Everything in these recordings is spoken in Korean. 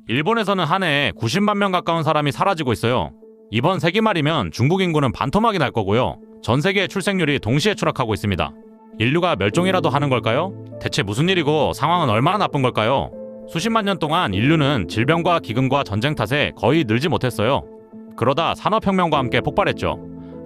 일본에서는 한 해에 90만 명 가까운 사람이 사라지고 있어요. 이번 세기 말이면 중국 인구는 반토막이 날 거고요. 전 세계의 출생률이 동시에 추락하고 있습니다. 인류가 멸종이라도 하는 걸까요? 대체 무슨 일이고 상황은 얼마나 나쁜 걸까요? 수십만 년 동안 인류는 질병과 기근과 전쟁 탓에 거의 늘지 못했어요. 그러다 산업혁명과 함께 폭발했죠.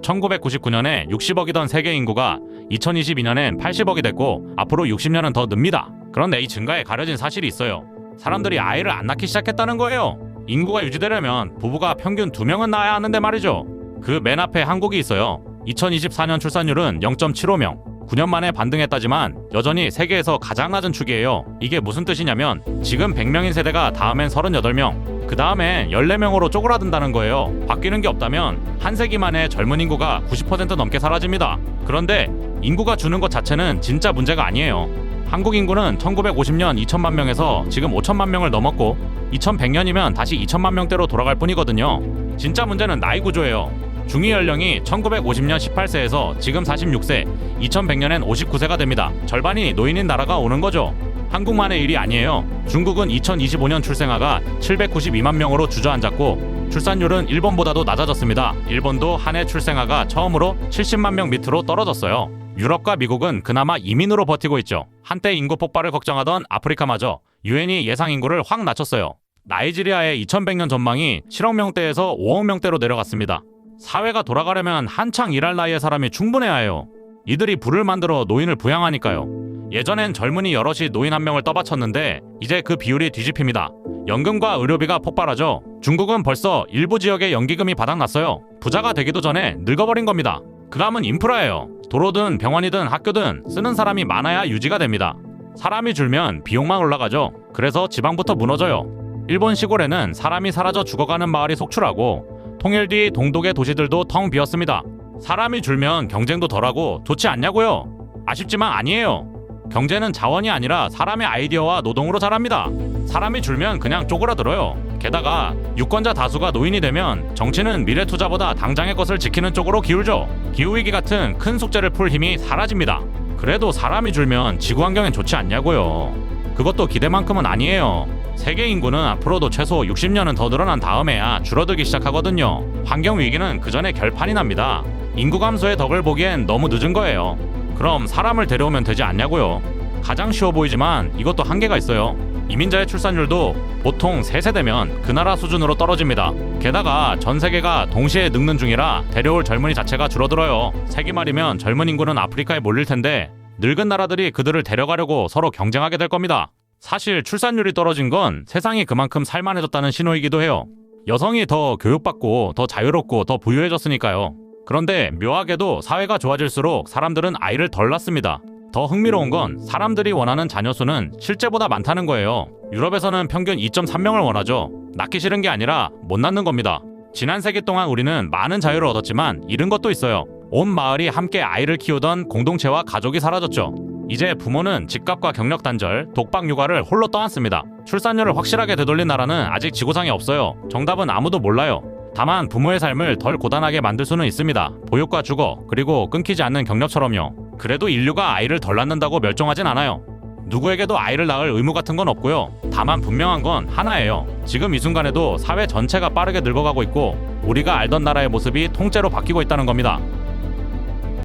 1999년에 60억이던 세계 인구가 2022년엔 80억이 됐고 앞으로 60년은 더 늡니다. 그런데 이 증가에 가려진 사실이 있어요. 사람들이 아이를 안 낳기 시작했다는 거예요. 인구가 유지되려면 부부가 평균 2명은 낳아야 하는데 말이죠. 그 맨 앞에 한국이 있어요. 2024년 출산율은 0.75명. 9년 만에 반등했다지만 여전히 세계에서 가장 낮은 축이에요. 이게 무슨 뜻이냐면 지금 100명인 세대가 다음엔 38명, 그 다음엔 14명으로 쪼그라든다는 거예요. 바뀌는 게 없다면 한 세기 만에 젊은 인구가 90% 넘게 사라집니다. 그런데 인구가 주는 것 자체는 진짜 문제가 아니에요. 한국 인구는 1950년 2천만 명에서 지금 5천만 명을 넘었고 2100년이면 다시 2천만 명대로 돌아갈 뿐이거든요. 진짜 문제는 나이 구조예요. 중위 연령이 1950년 18세에서 지금 46세, 2100년엔 59세가 됩니다. 절반이 노인인 나라가 오는 거죠. 한국만의 일이 아니에요. 중국은 2025년 출생아가 792만 명으로 주저앉았고 출산율은 일본보다도 낮아졌습니다. 일본도 한 해 출생아가 처음으로 70만 명 밑으로 떨어졌어요. 유럽과 미국은 그나마 이민으로 버티고 있죠. 한때 인구 폭발을 걱정하던 아프리카마저 유엔이 예상 인구를 확 낮췄어요. 나이지리아의 2100년 전망이 7억 명대에서 5억 명대로 내려갔습니다. 사회가 돌아가려면 한창 일할 나이의 사람이 충분해야 해요. 이들이 부를 만들어 노인을 부양하니까요. 예전엔 젊은이 여럿이 노인 한 명을 떠받쳤는데 이제 그 비율이 뒤집힙니다. 연금과 의료비가 폭발하죠. 중국은 벌써 일부 지역에 연기금이 바닥났어요. 부자가 되기도 전에 늙어버린 겁니다. 그 다음은 인프라예요. 도로든 병원이든 학교든 쓰는 사람이 많아야 유지가 됩니다. 사람이 줄면 비용만 올라가죠. 그래서 지방부터 무너져요. 일본 시골에는 사람이 사라져 죽어가는 마을이 속출하고 통일 뒤 동독의 도시들도 텅 비었습니다. 사람이 줄면 경쟁도 덜하고 좋지 않냐고요? 아쉽지만 아니에요. 경제는 자원이 아니라 사람의 아이디어와 노동으로 자랍니다. 사람이 줄면 그냥 쪼그라들어요. 게다가 유권자 다수가 노인이 되면 정치는 미래 투자보다 당장의 것을 지키는 쪽으로 기울죠. 기후위기 같은 큰 숙제를 풀 힘이 사라집니다. 그래도 사람이 줄면 지구 환경엔 좋지 않냐고요. 그것도 기대만큼은 아니에요. 세계 인구는 앞으로도 최소 60년은 더 늘어난 다음에야 줄어들기 시작하거든요. 환경위기는 그 전에 결판이 납니다. 인구 감소의 덕을 보기엔 너무 늦은 거예요. 그럼 사람을 데려오면 되지 않냐고요. 가장 쉬워 보이지만 이것도 한계가 있어요. 이민자의 출산율도 보통 3세대면 그 나라 수준으로 떨어집니다. 게다가 전 세계가 동시에 늙는 중이라 데려올 젊은이 자체가 줄어들어요. 세기 말이면 젊은 인구는 아프리카에 몰릴 텐데 늙은 나라들이 그들을 데려가려고 서로 경쟁하게 될 겁니다. 사실 출산율이 떨어진 건 세상이 그만큼 살만해졌다는 신호이기도 해요. 여성이 더 교육받고 더 자유롭고 더 부유해졌으니까요. 그런데 묘하게도 사회가 좋아질수록 사람들은 아이를 덜 낳습니다. 더 흥미로운 건 사람들이 원하는 자녀 수는 실제보다 많다는 거예요. 유럽에서는 평균 2.3명을 원하죠. 낳기 싫은 게 아니라 못 낳는 겁니다. 지난 세기 동안 우리는 많은 자유를 얻었지만 잃은 것도 있어요. 온 마을이 함께 아이를 키우던 공동체와 가족이 사라졌죠. 이제 부모는 집값과 경력 단절, 독박 육아를 홀로 떠안습니다. 출산율을 확실하게 되돌린 나라는 아직 지구상에 없어요. 정답은 아무도 몰라요. 다만 부모의 삶을 덜 고단하게 만들 수는 있습니다. 보육과 주거, 그리고 끊기지 않는 경력처럼요. 그래도 인류가 아이를 덜 낳는다고 멸종하진 않아요. 누구에게도 아이를 낳을 의무 같은 건 없고요. 다만 분명한 건 하나예요. 지금 이 순간에도 사회 전체가 빠르게 늙어가고 있고 우리가 알던 나라의 모습이 통째로 바뀌고 있다는 겁니다.